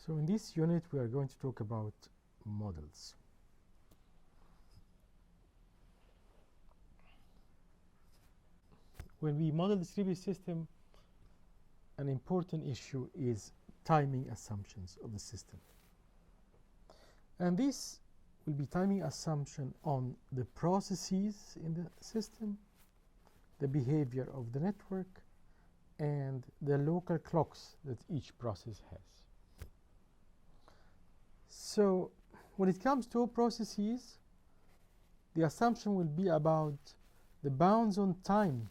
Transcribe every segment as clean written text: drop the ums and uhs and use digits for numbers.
So in this unit we are going to talk about models. When we model distributed system, an important issue is timing assumptions of the system. And this will be timing assumption on the processes in the system, the behavior of the network, and the local clocks that each process has. So when it comes to processes, the assumption will be about the bounds on time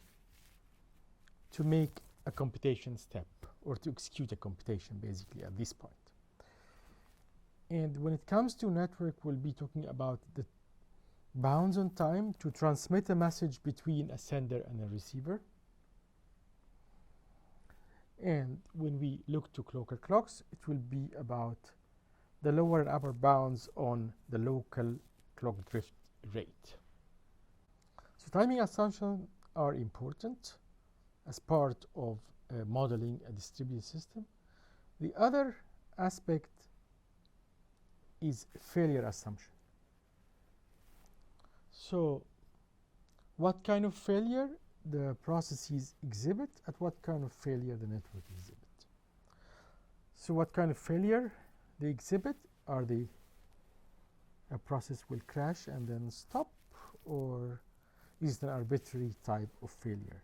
to make a computation step or to execute a computation basically at this point. And when it comes to network, we'll be talking about the bounds on time to transmit a message between a sender and a receiver. And when we look to local clocks, it will be about the lower and upper bounds on the local clock drift rate. So timing assumptions are important as part of modeling a distributed system. The other aspect is failure assumption. So what kind of failure the processes exhibit, and what kind of failure the network exhibit. So what kind of failure they exhibit? Are they a process will crash and then stop, or is it an arbitrary type of failure,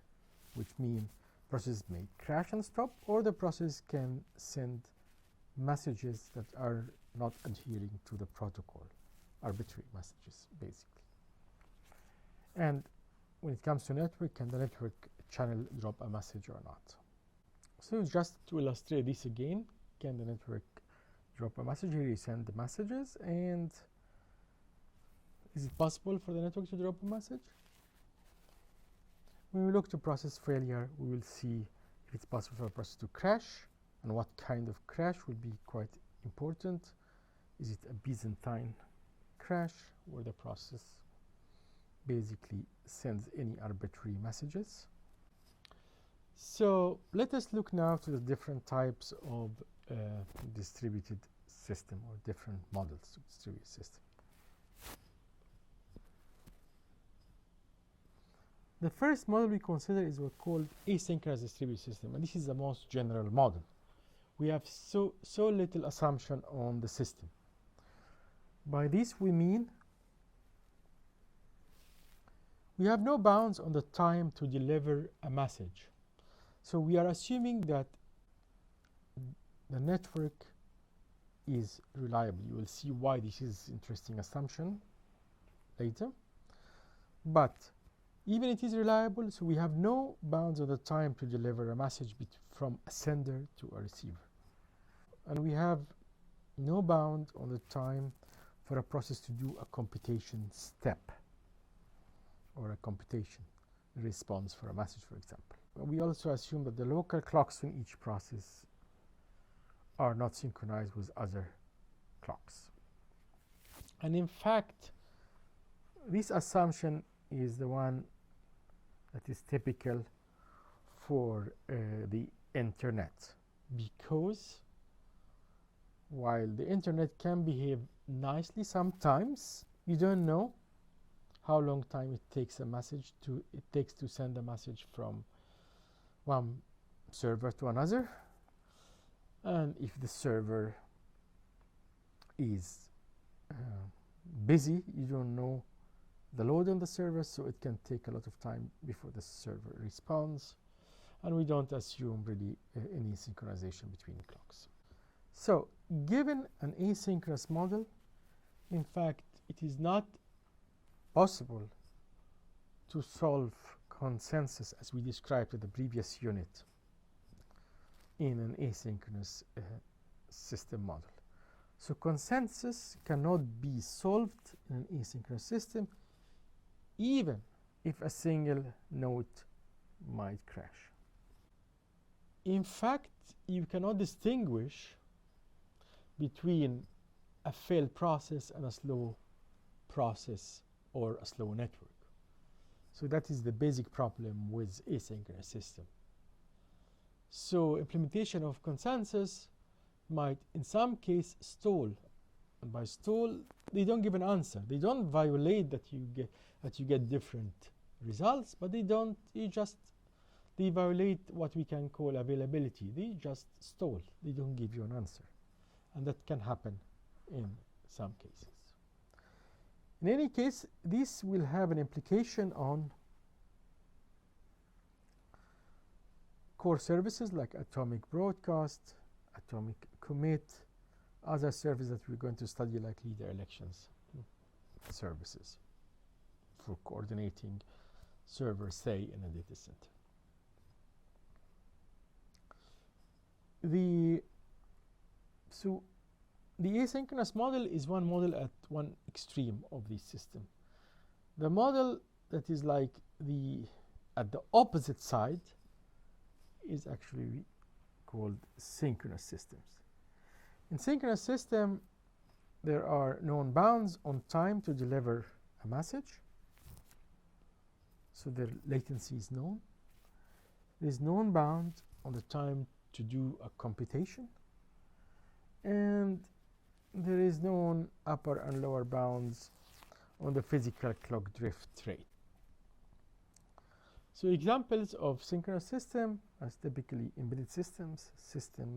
which means process may crash and stop, or the process can send messages that are not adhering to the protocol, arbitrary messages basically. And when it comes to network, can the network channel drop a message or not? So just to illustrate this again, can the network drop a message? Here you send the messages, and is it possible for the network to drop a message? When we look to process failure, we will see if it's possible for a process to crash, and what kind of crash will be quite important. Is it a Byzantine crash, where the process basically sends any arbitrary messages? So let us look now to the different types of distributed system, or different models of distributed system. The first model we consider is what's called asynchronous distributed system, and this is the most general model. We have so little assumption on the system. By this we mean we have no bounds on the time to deliver a message. So we are assuming that the network is reliable. You will see why this is interesting assumption later. But even it is reliable, so we have no bounds on the time to deliver a message from a sender to a receiver. And we have no bound on the time for a process to do a computation step, or a computation response for a message, for example. We also assume that the local clocks in each process are not synchronized with other clocks. And in fact, this assumption is the one that is typical for the internet, because while the internet can behave nicely sometimes, you don't know how long time it takes to send a message from one server to another. And if the server is busy, you don't know the load on the server, so it can take a lot of time before the server responds. And we don't assume really any synchronization between clocks. So given an asynchronous model, in fact, it is not possible to solve consensus as we described in the previous unit in an asynchronous system model. So consensus cannot be solved in an asynchronous system, even if a single node might crash. In fact, you cannot distinguish between a failed process and a slow process or a slow network. So that is the basic problem with asynchronous system. So implementation of consensus might in some case stall. And by stall, they don't give an answer. They don't violate that you get different results, but they violate what we can call availability. They just stall. They don't give you an answer. And that can happen in some cases. In any case, this will have an implication on core services like atomic broadcast, atomic commit, other services that we're going to study like leader elections services for coordinating servers, say, in a data center. So the asynchronous model is one model at one extreme of the system. The model that is like at the opposite side is actually called synchronous systems. In synchronous system, there are known bounds on time to deliver a message. So their latency is known. There is known bound on the time to do a computation. And there is known upper and lower bounds on the physical clock drift rate. So examples of synchronous system are typically embedded systems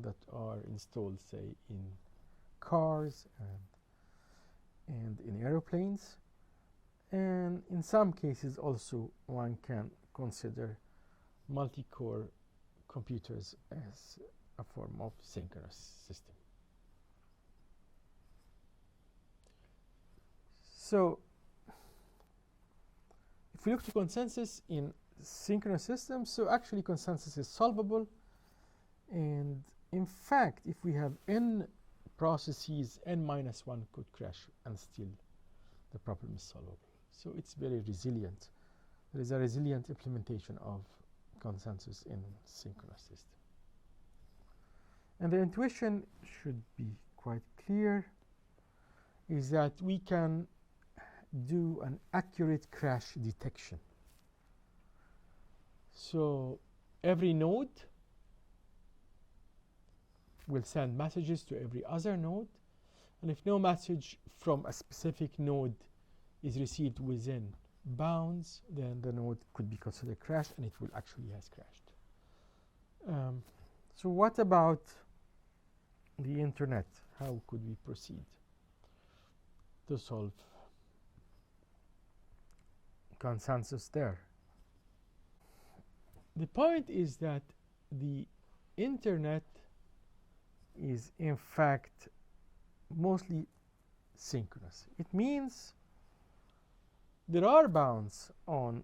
that are installed, say, in cars and in aeroplanes. And in some cases also one can consider multi-core computers as a form of synchronous system. So if we look to consensus in synchronous systems, so actually consensus is solvable. And in fact, if we have n processes, n minus 1 could crash and still the problem is solvable. So it's very resilient. There is a resilient implementation of consensus in synchronous system. And the intuition should be quite clear, is that we can do an accurate crash detection. So every node will send messages to every other node, and if no message from a specific node is received within bounds, then the node could be considered crashed, and it will actually has crashed. So what about the internet? How could we proceed to solve consensus there? The point is that the internet is in fact mostly synchronous. It means there are bounds on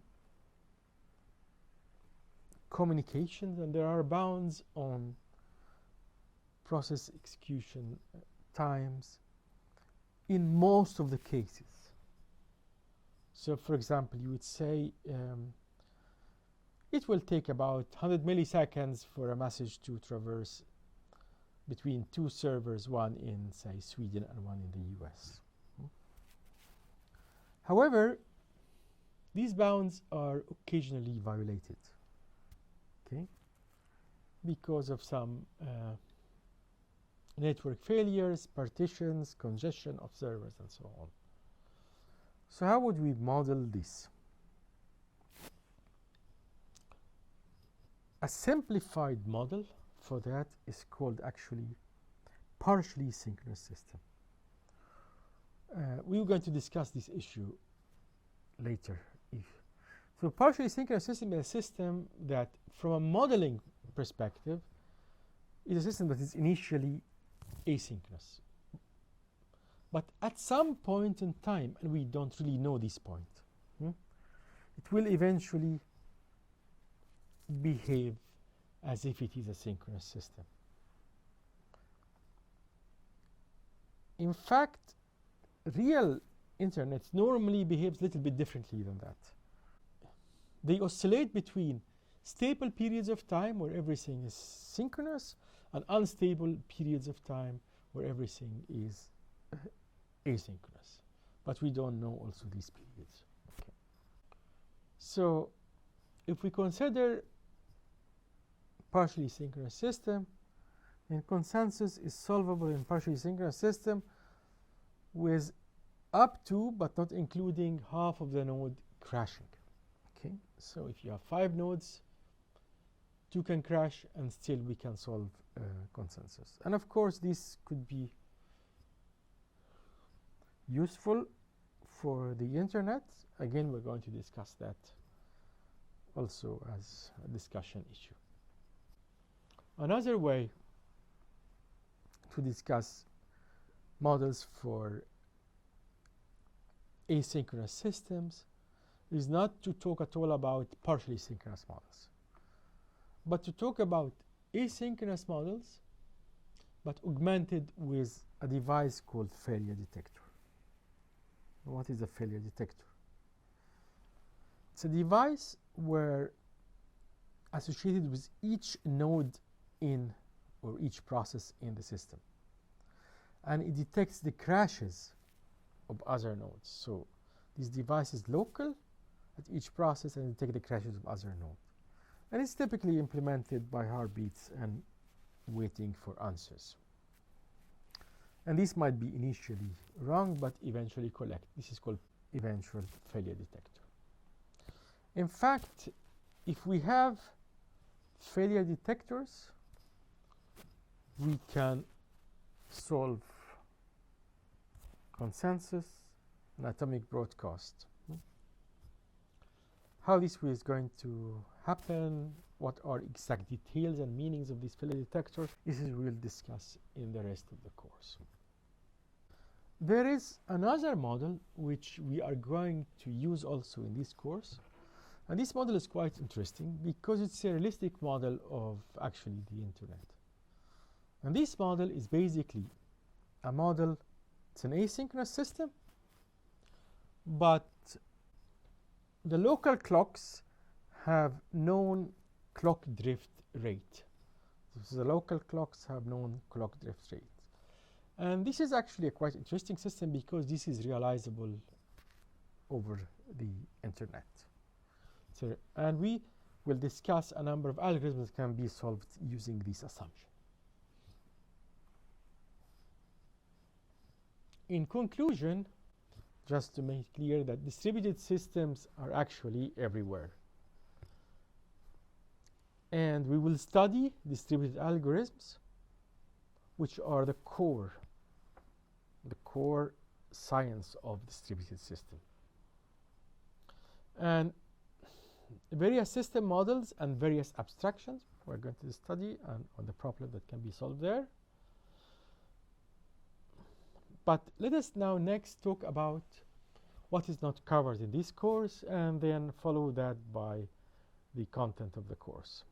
communications and there are bounds on process execution times in most of the cases. So for example, you would say it will take about 100 milliseconds for a message to traverse between two servers, one in, say, Sweden and one in the US. However, these bounds are occasionally violated, okay, because of some network failures, partitions, congestion of servers, and so on. So how would we model this? A simplified model for that is called actually partially synchronous system. We were going to discuss this issue later. So partially synchronous system is a system that, from a modeling perspective, is a system that is initially asynchronous. But at some point in time, and we don't really know this point, it will eventually behave as if it is a synchronous system. In fact, real internet normally behaves a little bit differently than that. They oscillate between stable periods of time where everything is synchronous and unstable periods of time where everything is asynchronous. But we don't know also these periods. Okay. So if we consider partially synchronous system, And consensus is solvable in partially synchronous system with up to, but not including, half of the node crashing. Okay, so if you have 5 nodes, 2 can crash and still we can solve consensus. And of course this could be useful for the internet. Again, we're going to discuss that also as a discussion issue. Another way to discuss models for asynchronous systems is not to talk at all about partially synchronous models, but to talk about asynchronous models, but augmented with a device called failure detector. What is a failure detector? It's a device where associated with each node in, or each process in the system, and it detects the crashes of other nodes. So this device is local at each process and detect the crashes of other nodes. And it's typically implemented by heartbeats and waiting for answers. And this might be initially wrong, but eventually correct. This is called eventual failure detector. In fact, if we have failure detectors, we can solve consensus and atomic broadcast. How this is going to happen, what are exact details and meanings of this failure detector, this is we'll discuss in the rest of the course. There is another model which we are going to use also in this course, and this model is quite interesting because it's a realistic model of actually the internet. And this model is basically a model, it's an asynchronous system, but the local clocks have known clock drift rate. So the local clocks have known clock drift rate. And this is actually a quite interesting system because this is realizable over the internet. So, and we will discuss a number of algorithms that can be solved using this assumption. In conclusion, just to make clear that distributed systems are actually everywhere. And we will study distributed algorithms, which are the core science of distributed system. And various system models and various abstractions we're going to study and on the problem that can be solved there. But let us now next talk about what is not covered in this course and then follow that by the content of the course.